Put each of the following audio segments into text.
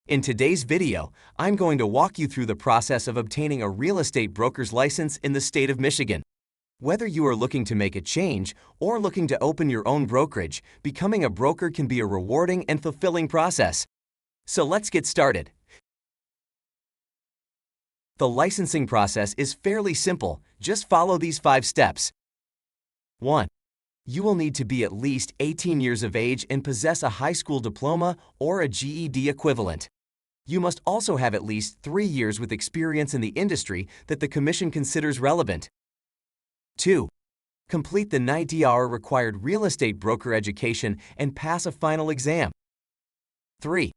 In today's video, I'm going to walk you through the process of obtaining a real estate broker's license in the state of Michigan. Whether you are looking to make a change or looking to open your own brokerage, becoming a broker can be a rewarding and fulfilling process. So let's get started. The licensing process is fairly simple. Just follow these 5 steps. 1. You will need to be at least 18 years of age and possess a high school diploma or a GED equivalent. You must also have at least 3 years with experience in the industry that the Commission considers relevant. 2. Complete the 90-hour required real estate broker education and pass a final exam. 3.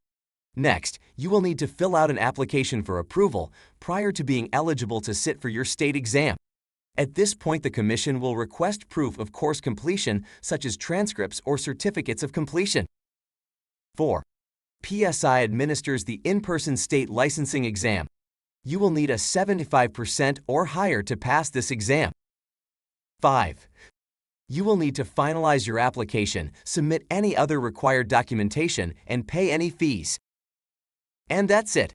Next, you will need to fill out an application for approval prior to being eligible to sit for your state exam. At this point, the Commission will request proof of course completion, such as transcripts or certificates of completion. 4. PSI administers the in-person state licensing exam. You will need a 75% or higher to pass this exam. 5. You will need to finalize your application, submit any other required documentation, and pay any fees. And that's it.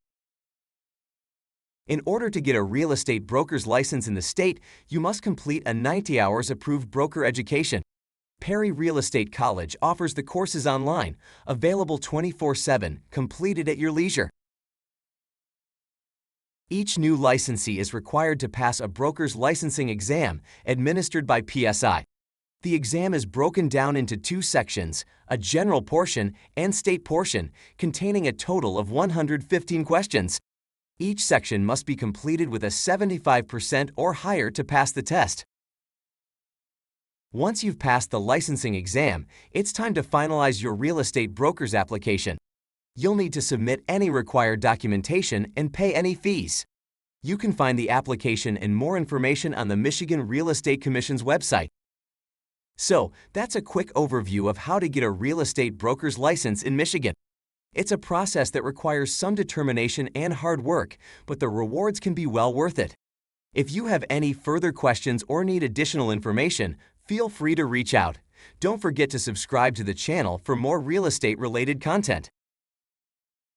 In order to get a real estate broker's license in the state, you must complete a 90 hours approved broker education. Perry Real Estate College offers the courses online, available 24/7, completed at your leisure. Each new licensee is required to pass a broker's licensing exam administered by PSI. The exam is broken down into 2 sections, a general portion and state portion, containing a total of 115 questions. Each section must be completed with a 75% or higher to pass the test. Once you've passed the licensing exam, it's time to finalize your real estate broker's application. You'll need to submit any required documentation and pay any fees. You can find the application and more information on the Michigan Real Estate Commission's website. So, that's a quick overview of how to get a real estate broker's license in Michigan. It's a process that requires some determination and hard work, but the rewards can be well worth it. If you have any further questions or need additional information, feel free to reach out. Don't forget to subscribe to the channel for more real estate-related content.